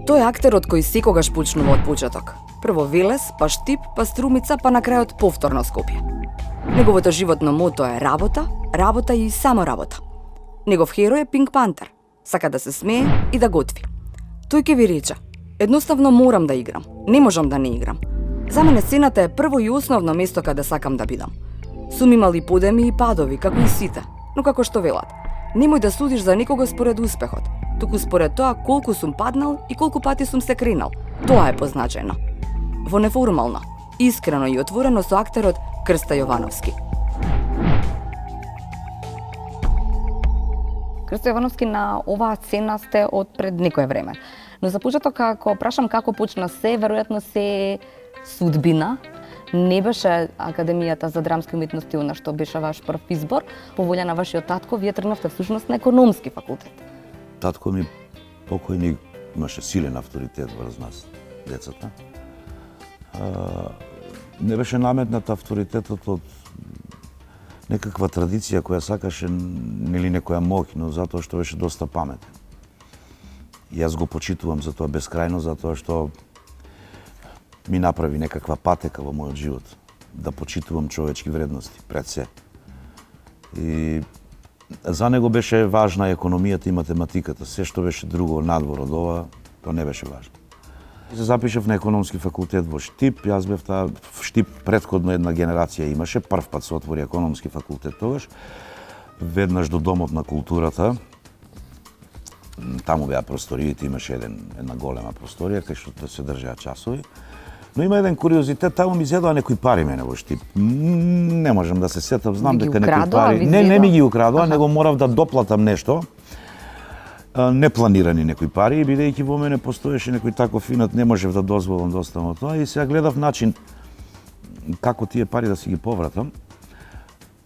Тој е актерот кој секогаш почнува од почеток. Прво Велес, па Штип, па Струмица, па на крајот повторно Скопје. Неговото животно мото е работа, работа и само работа. Негов херој е Пинк Пантер. Сака да се смее и да готви. Тој ќе ви рече: едноставно морам да играм. Не можам да не играм. За мене сцената е прво и основно место каде сакам да бидам. Сум имал и подеми и падови, како и сите, но како што велат, немој да судиш за некого според успехот, туку според тоа колку сум паднал и колку пати сум се кренал. Тоа е позначено. Во неформално, искрено и отворено со актерот Крста Јовановски. Крсто Јовановски, на оваа сцена сте од пред некое време. Но за почеток, ако прашам како почна се, веројатно се судбина. Не беше Академијата за драмски уметности она што беше ваш прв избор. По волја на вашиот татко, вие тргнавте всушност на економски факултет. Татко ми покојник имаше силен авторитет врз нас, децата. Не беше наметнат авторитетот од некаква традиција која сакаше нели некоја моќ, но затоа што беше доста паметен. И јас го почитувам за тоа бескрајно, затоа што ми направи некаква патека во мојот живот, да почитувам човечки вредности пред се. И за него беше важна економијата и математиката, се што беше друго надвор од ова, тоа не беше важно. Се запишав на економски факултет во Штип, јас бев таа Штип претходно една генерација имаше, прв пат се отвори економски факултет тогаш, веднаш до Домот на културата. Таму беа просториите, имаше една голема просторија кај што се држеа часови. Но има еден куриозитет, таму ми зедоа некои пари мене во Штип. Не можам да се сетам, знам дека некои пари. Не ми ги украдоа, него морав да доплатам нешто. Непланирани некои пари, и бидејќи во мене постоеше некој таков финат, не можев да дозволам да оставам тоа, и сега гледав начин како тие пари да си ги повратам.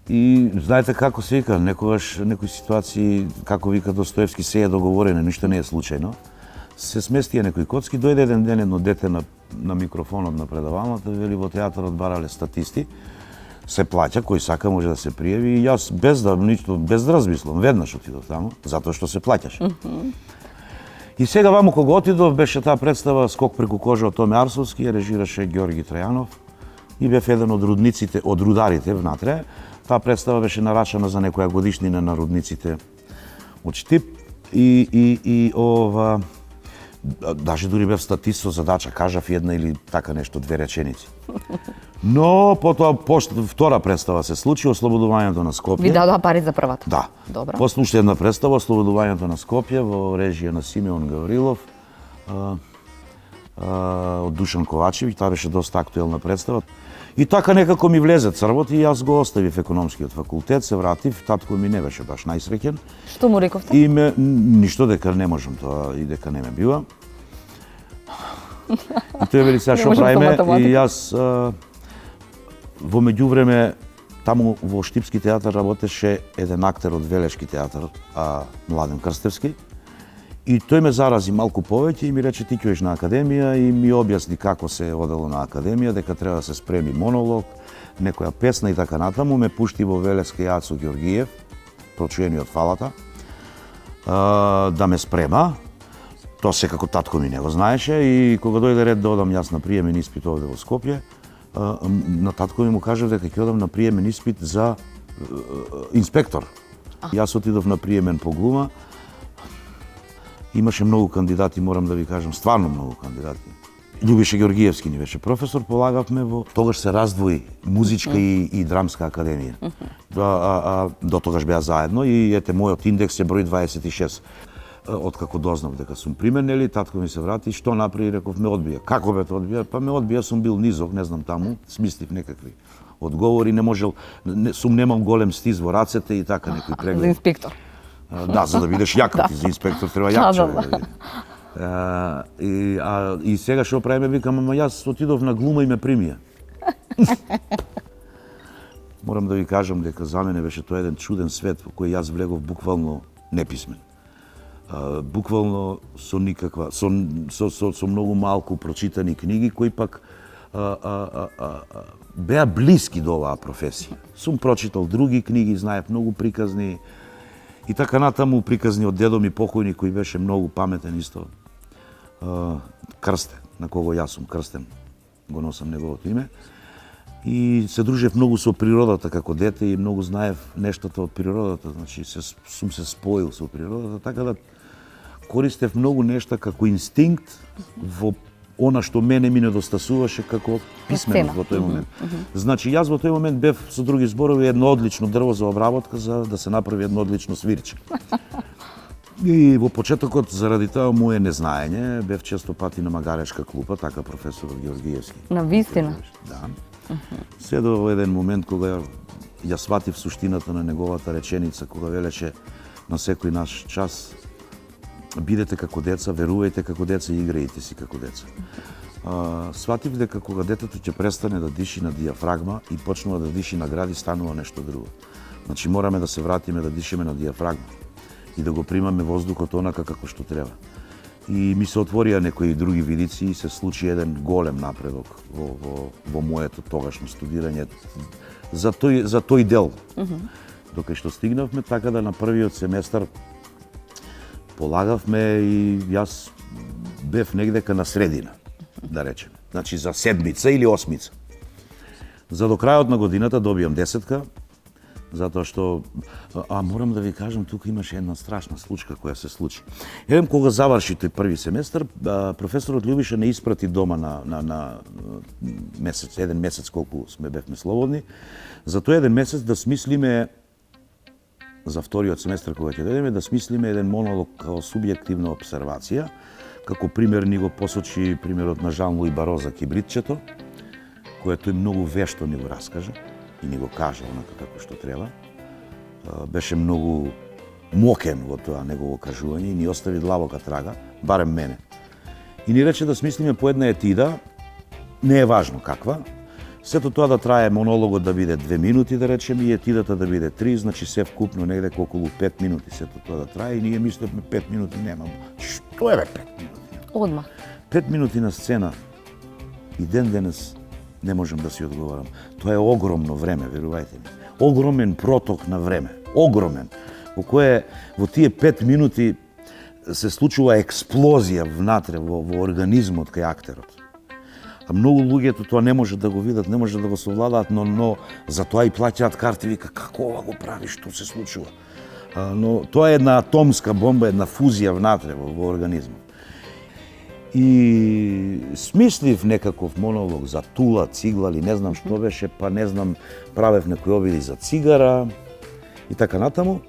И знаете како се вика, некогаш некои ситуации, како вика Достоевски, се е договорено, ништо не е случајно. Се сместија некои коцки, дојде еден ден едно дете на микрофонот на предавалната, вели во театарот барале статисти, се плаќа, кој сака може да се пријави, и јас без да размислам, веднаш отидов таму, затоа што се плаќаш. И сега ваму кога отидов, беше таа представа Скок преку кожа од Томе Арсовски, ја режираше Ѓорги Трајанов, и бев еден од рудниците, од рударите внатре. Таа представа беше нарачана за некоја годишнина на рудниците од Штип, и ова, даже дури бев статист со задача, кажав една или така нешто, две реченици. Но потоа втора представа се случи, Ослободувањето на Скопје. Ви дадоа пари за првата? Да. Добро. После уште една представа, Ослободувањето на Скопје, во режија на Симеон Гаврилов, од Душан Ковачевиќ, таа беше доста актуелна представа. И така некако ми влезе црвот и јас го оставив економскиот факултет, се вратив, татко ми не беше баш најсреќен. Што му рековте? И ништо, дека не можам тоа и дека не ме бива. И тој вели сега што правиме, и јас во меѓувреме таму во Штипски театар работеше еден актер од Велешки театар, Младен Крстевски. И тој ме зарази малку повеќе и ми рече: ти ќе на академија, и ми објасни како се одело на академија, дека треба да се спреми монолог, некоја песна и така натаму. Ме пушти во Велеска Јацо Ѓоргиев, прочуени од Фалата, да ме спрема. Тоа секако татко ми не го знаеше, и кога дојде ред да одам јас на приемен испит овде во Скопје, на татко ми му кажав дека ќе одам на приемен испит за инспектор. Јас отидов на приемен по глума. Имаше многу кандидати, морам да ви кажам, стварно многу кандидати. Љубише Ѓоргиевски ни беше професор, полагавме во... Тогаш се раздвои музичка и драмска академија. До тогаш беа заедно, и ете мојот индекс е број 26. Откако дознав дека сум примен, нели, татко ми се врати, што направи, реков, ме одбија. Како бе те одбија? Па ме одбија, сум бил низок, не знам таму, смислив некакви одговори, не можел, сум немал голем стиз во рацете и така некои преглед. За инспектор. Да, за да бидеш јак, ти за инспектор треба јак човек. И сега што правиме, викам, ама јас отидов на глума и ме примија. Морам да ви кажам дека за мене беше тоа еден чуден свет во кој јас влегов буквално неписмен. Буквално со никаква, со многу малку прочитани книги кои пак беа блиски до оваа професија. Сум прочитал други книги, знаев многу приказни и така натаму, приказни од дедо ми покојни кој беше многу паметен исто. Крсте, на кого јас сум крстен, го носам неговото име. И се дружев многу со природата како дете и многу знаев нештото од природата, значи сум се споил со природата, така да користев многу нешта како инстинкт во она што мене ми недостасуваше како писменост во тој момент. Значи јас во тој момент бев со други зборови едно одлично дрво за обработка за да се направи едно одлично свирче. И во почетокот заради тоа моје незнаење бев често пати на магарешка клупа, така професорот Георгиевски. На вистина. Да. Се до еден момент кога ја сватив суштината на неговата реченица кога велеше на секој наш час: бидете како деца, верувајте како деца и играјте си како деца. Сватив дека кога детето ќе престане да диши на диафрагма и почнува да диши на гради, станува нешто друго. Значи мораме да се вратиме да дишеме на диафрагма и да го примаме воздухот онака како што треба. И ми се отворија некои други видици и се случи еден голем напредок во моето тогашно студирање за тој дел. Докај што стигнавме, така да на првиот семестар полагавме и јас бев негдека на средина, да речеме. Значи за седмица или осмица. За до крајот на годината добијам 10-ка, затоа што морам да ви кажам, тука имаше една страшна случка која се случи. Еден кога заврши тој први семестар, професорот Љубиша не испрати дома на месец, еден месец колку бевме слободни. За тој еден месец да смислиме за вториот семестар кога ќе дојдеме, да смислиме еден монолог како субјективна обсервација, како пример ни го посочи примерот на Жан Луи Баро за кибритчето, кој тој многу вешто ни го раскажа и ни го кажа онака како што треба. Беше многу мокен во тоа негово кажување и ни остави длабока трага, барем мене. И ни рече да смислиме по една етида, не е важно каква, сето тоа да трае монологот да биде 2 минути, да речеме, и етидата да биде 3, значи се вкупно негде околу 5 минути сето тоа да трае и ние мислевме 5 минути нема. Што е бе 5 минути? Одма. 5 минути на сцена и ден денес не можам да си одговорам. Тоа е огромно време, верувајте ми. Огромен проток на време. Огромен. Во кое во тие 5 минути се случува експлозија внатре во организмот кај актерот. А многу луѓето тоа не можат да го видат, не можат да го совладаат, но за тоа и плаќаат карти, вика како ова го прави, што се случува. Но тоа е една атомска бомба, една фузија внатре во организмот. И смислив некаков монолог за тула, цигла или не знам што беше, па не знам, правев некои обиди за цигара и така натаму.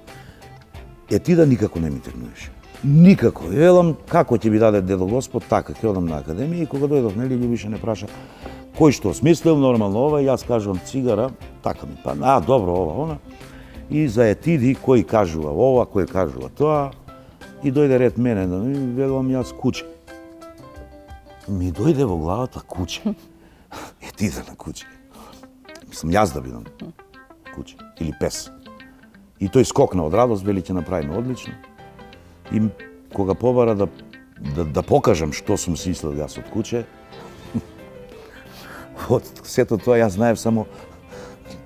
Етида никако не ми тегнуваше. Никако. Велам, како ќе ви даде дедо Господ, така ќе одам на академија и кога дојдов, нели, Љубиша не праша кој што смислил, нормално ова, и јас кажувам цигара, така ми па, добро ова, она. И за етиди, кој кажува ова, кој кажува тоа, и дојде ред мене, велам јас куче. Ми дојде во главата куче. Етида на куче. Мислам, јас да бидам куче или пес. И тој скокна од радост, вели ќе направиме одлично. И кога побара да покажам што сум си мислел јас од куче, од сето тоа јас знаев само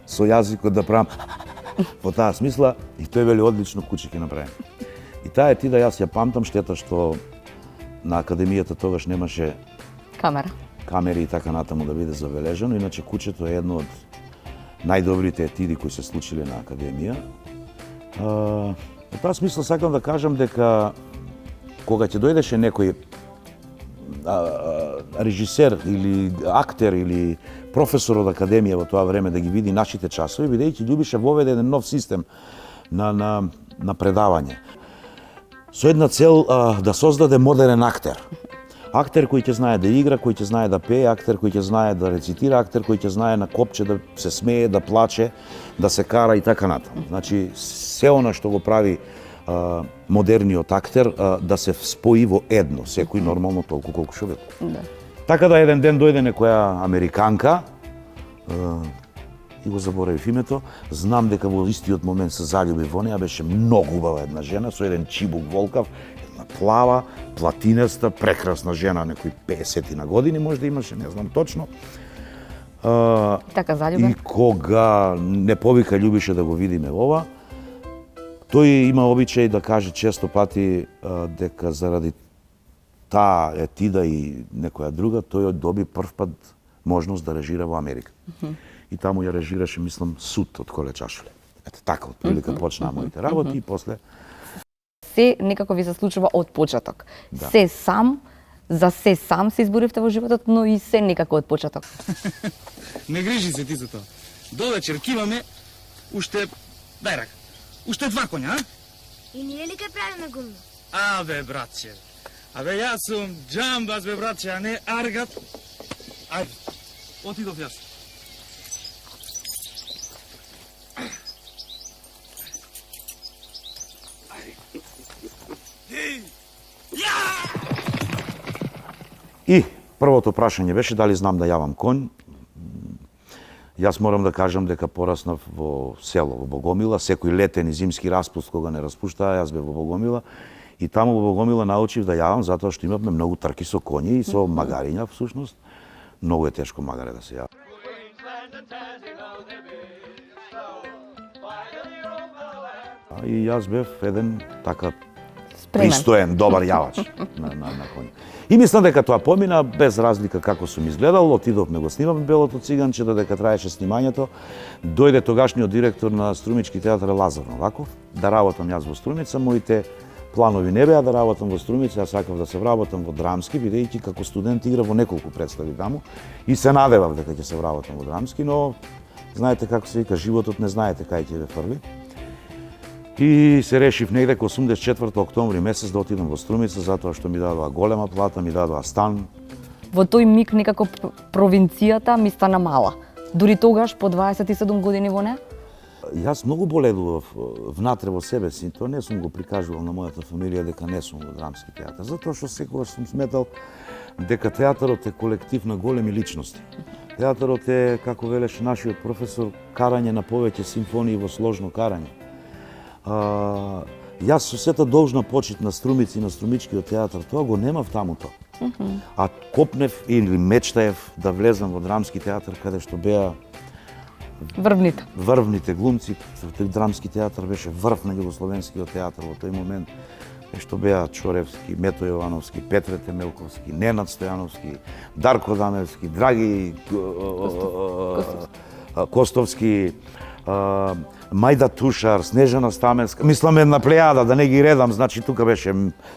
со јазикот да правам во таа смисла и тој вели одлично куче ќе направиме. И таа етида јас ја памтам, штета што на академијата тогаш немаше камери и така натаму да биде забележано, иначе кучето е едно од најдобрите етиди кои се случиле на академија. Во таа смисла сакам да кажам дека кога ќе дојдеше некој режисер или актер или професор од академија во тоа време да ги види нашите часови, бидејќи Љубиша воведе еден нов систем на предавање. Со една цел да создаде модерен актер. Актер кој ќе знае да игра, кој ќе знае да пее, актер кој ќе знае да рецитира, актер кој ќе знае на копче да се смее, да плаче, да се кара и така натаму. Значи, се она што го прави модерниот актер да се спои во едно, секој нормално толку колку што вели. Да. Така да еден ден дојде некоја американка, и го заборавив името, знам дека во истиот момент се заљуби во неа, беше многу убава една жена со еден чибук волкав, една плава, платинеста, прекрасна жена, некои 50 на години можда имаше, не знам точно. Така заљубен. И кога не повика Љубиша да го видиме ова, тој има обичај да каже често пати дека заради таа Етида и некоја друга, тој доби прв пат можност да режира во Америка. И таму ја режираше, мислам, Суд од Коле Чашуле. Ето така, од прилика почнаа моите работи и после... Се некако ви се случува од почеток. Да. Се сам, за се сам се изборивте во животот, но и се некако од почеток. Не грижи се ти за тоа. До вечер киваме уште дај рака. Уште 2 коња, а? И ние ли ке правиме гумно? Абе, братче. Абе, јас сум джамбас, бе, братче, а не аргат. Ајде, отидов јас. И првото прашање беше дали знам да јавам конј. Јас морам да кажам дека пораснав во село, во Богомила, секој летен и зимски распуст кога не распуштаа, јас бев во Богомила и таму во Богомила научив да јавам затоа што имавме многу трки со коњи и со магариња всушност. Многу е тешко магаре да се јава. И јас бев еден така пристоен, добар јавач на коњи. И мислам дека тоа помина без разлика како сум изгледал, отидовме го снимавме Белото циганче, додека траеше снимањето, дојде тогашниот директор на Струмички театар Лазар Новаков, да работам јас во Струмица, моите планови не беа да работам во Струмица, јас сакав да се вработам во Драмски, бидејќи како студент игра во неколку представи таму и се надевав дека ќе се вработам во Драмски, но знаете како се вика, животот не знаете кај ќе ве фрли. И се решив негде ко 84 октомври месец да отидам во Струмица, затоа што ми дадоа голема плата, ми дадоа стан. Во тој миг некако провинцијата ми стана мала. Дури тогаш, по 27 години во неа? Јас многу боледував внатре во себе си, тоа не сум го прикажувал на мојата фамилија дека не сум во Драмски театар, затоа што секогаш сум сметал дека театарот е колектив на големи личности. Театарот е, како велеше нашиот професор, карање на повеќе симфонии во сложно карање. Јас со сета должна почит на Струмици и на Струмичкиот театар, тоа го немав таму тоа. А копнев или мечтаев да влезам во Драмски театар, каде што беа врвните глумци. Драмски театар беше врв на југословенскиот театар во тој момент, што беа Чоревски, Мето Јовановски, Петре Темелковски, Ненад Стојановски, Дарко Дамевски, Драги Костовски, Мајда Тушар, Снежана Стаменска, мислам една плејада, да не ги редам, значи тука беше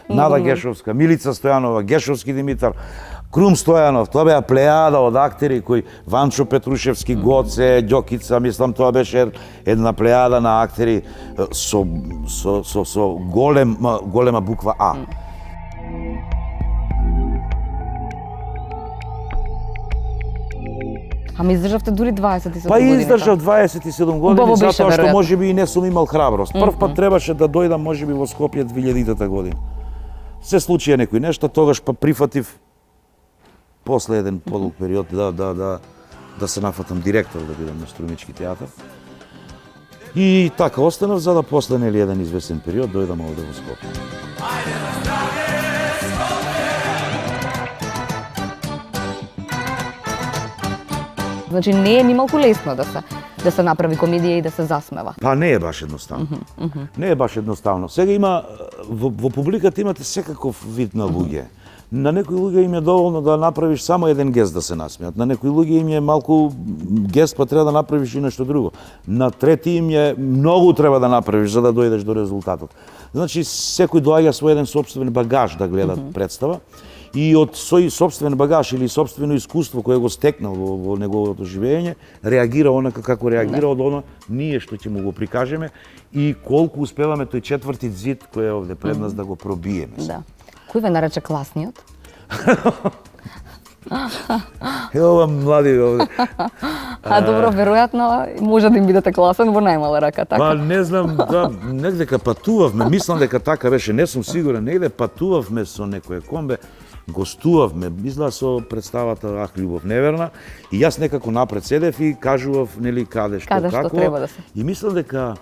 Нада Гешовска, Милица Стојанова, Гешовски Димитар, Крум Стојанов, тоа беа плејада од актери кои Ванчо Петрушевски, Гоце, Ѓокица, мислам тоа беше една плејада на актери со голема буква А. Ама издржавте дури 27 Па години. издржав 27 години, Убаво беше, затоа што веројатно. можеби и не сум имал храброст. Прв пат требаше да дојдам можеби во Скопје 2000-та година. Се случија некои нешта, тогаш па прифатив после еден подолг период да се нафатам директор да бидам на Струмички театар. И така останав за да после нели еден известен период дојдам овде во Скопје. Значи не е нималку лесно да се направи комедија и да се засмева. Па не е баш едноставно. Не е баш едноставно. Сега има во публиката имате секаков вид на луѓе. На некои луѓе им е доволно да направиш само еден гест да се насмеат. На некои луѓе им е малку гест па треба да направиш и нешто друго. На трети им е многу треба да направиш за да дојдеш до резултатот. Значи секој доаѓа со еден сопствен багаж да гледа представа и од свој сопствен багаж или сопствено искуство кое го стекнал во неговото живење, реагира онака како реагира од оно ние што ќе му го прикажеме и колку успеваме тој четврти зид кој е овде пред нас да го пробиеме. Да. Кој ве нарече класниот? Ова млади овде. Добро, веројатно може да им бидете класен во најмала рака, така? Па не знам, да, негде патувавме, мислам дека така беше, не сум сигурен, негде патувавме со некоја комбе, гостувавме, изгледа со представата Ах, љубов неверна, и јас некако напред седев и кажував нели каде што Каде што како. треба да се. И мислам дека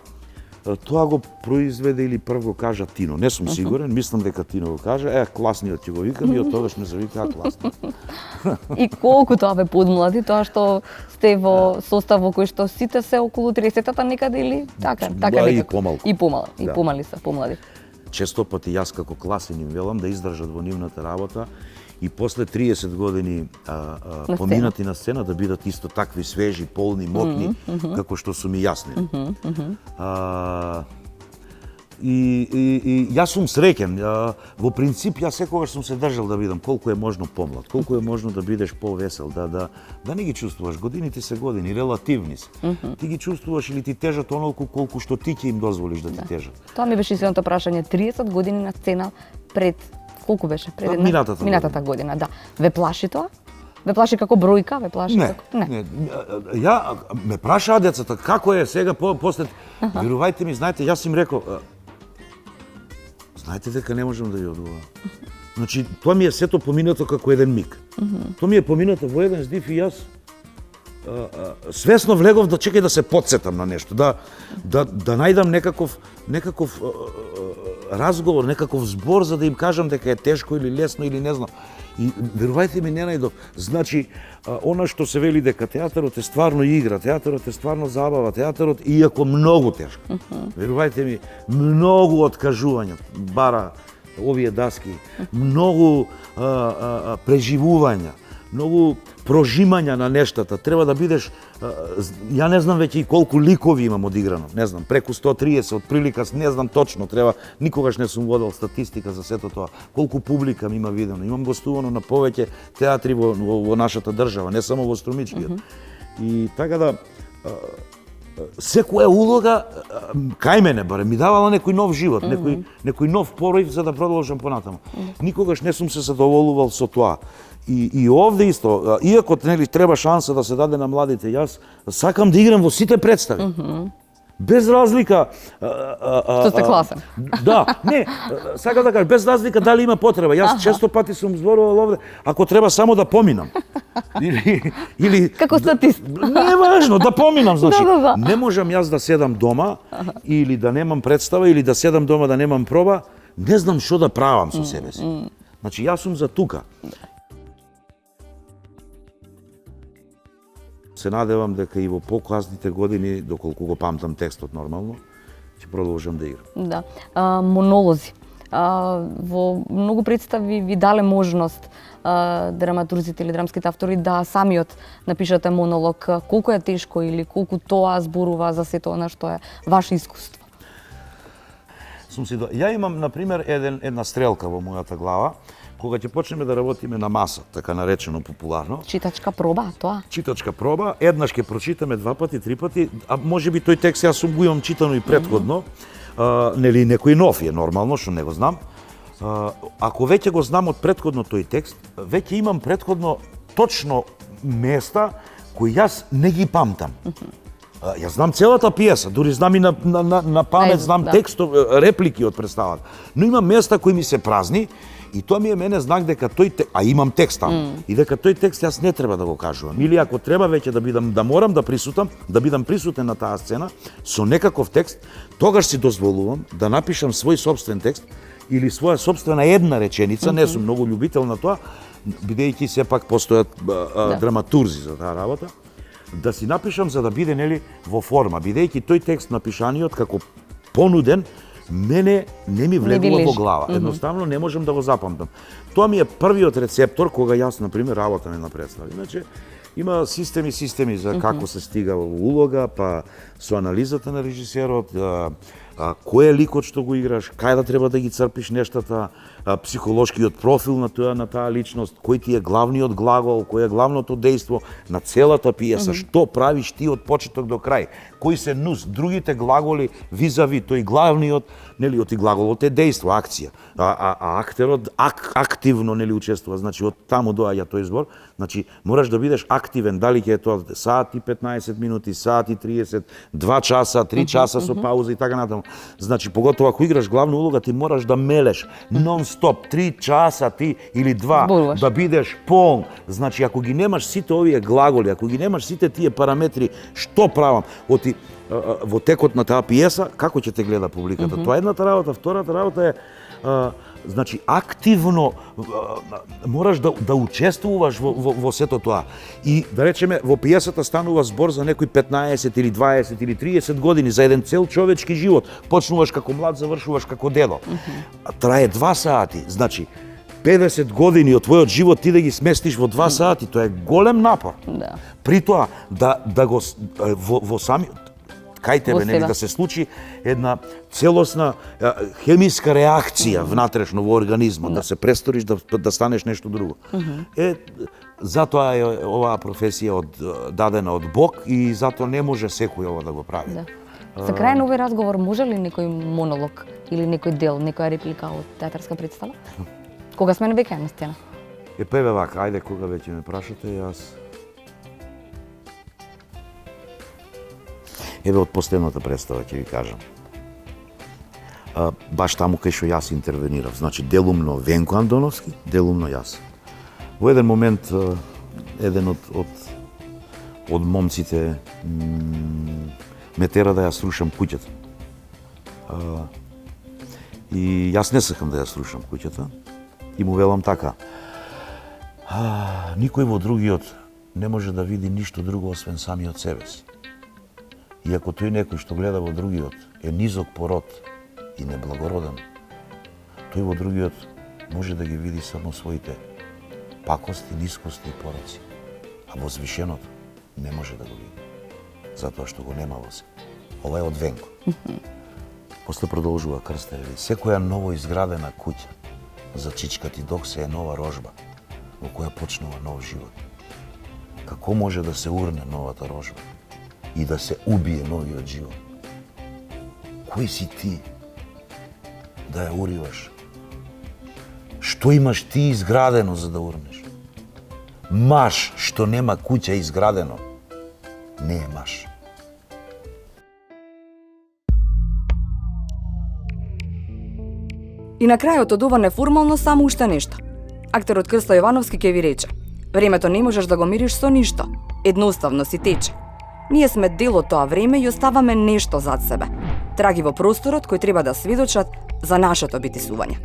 тоа го произведе или прв го кажа Тино. Не сум сигурен, мислам дека Тино го кажа. Класниот ќе го викам и од тогаш ме завикаа класниот. И колку тоа ве подмлади, тоа што сте во состав во кој што сите се околу 30-та некаде или така Ба, и некако? помалку. И помали Да. се, помлади. често пати јас како класен им велам да издржат во нивната работа и после 30 години поминати на сцена да бидат исто такви свежи, полни, мокни, како што су ми јасни. И јас сум среќен. Во принцип, јас секогаш сум се држал да бидам колку е можно помлад, колку е можно да бидеш повесел, да не ги чувствуваш. Годините се години, релативни се. Ти ги чувствуваш или ти тежат онолку колку што ти ќе им дозволиш да ти тежат. Тоа ми беше следното прашање. 30 години на сцена пред колку беше? Пред минатата година, да. Ве плаши тоа? Ве плаши како бројка? Ве плаши Не, како? не. Ја ме прашаа децата како е сега после. Верувајте ми, знаете, јас им рекол, знаете дека не можам да ја одговорам. Значи, тоа ми е сето поминато како еден миг. Тоа ми е поминато во еден здив и јас свесно влегов да чекај да се потсетам на нешто, да најдам некаков разговор, некаков збор за да им кажам дека е тешко или лесно или не знам. И верувајте ми, не најдов. Значи, она што се вели дека театарот е стварно игра, театарот е стварно забава, театарот иако многу тешко. Верувајте ми, многу откажувања бара овие даски, многу преживувања, многу прожимања на нештата. Треба да бидеш, ја не знам веќе и колку ликови имам одиграно, не знам, преку 130, од прилика, не знам точно, треба, никогаш не сум водел статистика за сето тоа, колку публика ми има видено. Имам гостувано на повеќе театри во нашата држава, не само во Струмичкиот. И така да, секоја улога, кај мене барем, ми давала некој нов живот, некој нов порив за да продолжам понатаму. Никогаш не сум се задоволувал со тоа. И овде исто, иако нели треба шанса да се даде на младите, јас сакам да играм во сите представи. Без разлика Што сте класен. Да, не, сакам да кажам, без разлика дали има потреба. Јас често пати сум зборувал овде, ако треба само да поминам. Или Како статист. не е важно, да поминам, значи. Да. Не можам јас да седам дома или да немам представа или да седам дома да немам проба, не знам што да правам со себе си. Значи јас сум за тука. Се надевам дека и во покасните години, доколку го памтам текстот нормално, ќе продолжам да играм. Да. Монолози. Во многу представи ви дале можност драматурзите или драмските автори да самиот напишете монолог. Колку е тешко или колку тоа зборува за сето она што е ваше искуство? Ја имам, например, една стрелка во мојата глава, кога ќе почнеме да работиме на маса, така наречено популарно. Читачка проба, тоа? Читачка проба, еднаш ќе прочитаме 2 пати, 3 пати, а може би тој текст јас сум го имам читано и претходно, нели некој нов е нормално, што не го знам. Ако веќе го знам од претходно тој текст, веќе имам претходно точно места кои јас не ги памтам. Јас знам целата пиеса, дури знам и на памет, знам текстов, реплики од представата. Но имам места кои ми се празни и тоа ми е мене знак дека тој текст, а имам текст таму, и дека тој текст јас не треба да го кажувам. Или ако треба веќе да морам да присутам, да бидам присутен на таа сцена со некаков текст, тогаш си дозволувам да напишам свој сопствен текст или своја сопствена една реченица, не сум многу љубител на тоа, бидејќи сепак постојат драматурзи за таа работа, да си напишам за да биде нели во форма, бидејќи тој текст напишаниот како понуден мене не ми влегува во глава. Едноставно не можам да го запамтам. Тоа ми е првиот рецептор кога јас на пример работам на представи. Значи има системи за како се стига во улога, па со анализата на режисерот, кој е ликот што го играш, кај да треба да ги црпиш нештата, психолошкиот профил на таа личност, кој ти е главниот глагол, кој е главното дејство на целата пиеса, што правиш ти од почеток до крај, кои се другите глаголи визави тој главниот, нели, оти глаголот е дејство, акција, а актерот активно нели учествува, значи од таму доаѓа тој збор, значи мораш да бидеш активен, дали ќе е тоа сат и 15 минути, сат и 30, 2 часа, 3 часа со пауза и така натаму. Значи поготово ако играш главна улога, ти мораш да мелеш нон-стоп 3 часа ти или 2 Зборуваш. да бидеш полн. Значи ако ги немаш сите овие глаголи, ако ги немаш сите тие параметри, што правам? Во текот на таа пиеса, како ќе те гледа публиката? Тоа е едната работа, втората работа е Значи, активно мораш да учествуваш во сето тоа. И, да речеме, во пиесата станува збор за некои 15 или 20 или 30 години, за еден цел човечки живот. Почнуваш како млад, завршуваш како дедо. Трае 2 сати. Значи, 50 години од твојот живот ти да ги сместиш во 2 сати, тоа е голем напор. Да. При тоа, да го во сами кај тебе, нели, себе. да се случи една целосна хемиска реакција внатрешно во организмот, да се престориш да станеш нешто друго. Затоа е оваа професија дадена од Бог и затоа не може секој ова да го прави. Да. За крај на овој разговор може ли некој монолог или некој дел, некоја реплика од театарска представа? Кога сме веќе на сцена? Певе вака, ајде кога веќе ме прашате, јас... Еве од последната представа ќе ви кажам. Баш таму кај што јас интервенирав, значи делумно Венко Андоновски, делумно јас. Во еден момент еден од момците ме тера да ја срушам куќата. И јас не сакам да ја срушам куќата. И му велам така. Никој во другиот не може да види ништо друго освен самиот себе си. И ако тој некој што гледа во другиот е низок по род и неблагороден, тој во другиот може да ги види само своите пакости, нискости и пороци. А возвишеното не може да го види. Затоа што го нема во себе. Ова е од Венко. После продолжува Крстеви. Секоја ново изградена куќа за чичкати док се е нова рожба во која почнува нов живот. Како може да се урне новата рожба и да се убие новиот живот? Кој си ти да ја уриваш? Што имаш ти изградено за да урнеш? Маж што нема куќа изградено не е маж. И на крајот од ова неформално само уште нешто. Актерот Крсто Јовановски ќе ви рече: времето не можеш да го мириш со ништо, едноставно си тече. Ние сме дел од тоа време и оставаме нешто зад себе. Траги во просторот кој треба да сведочат за нашето битисување.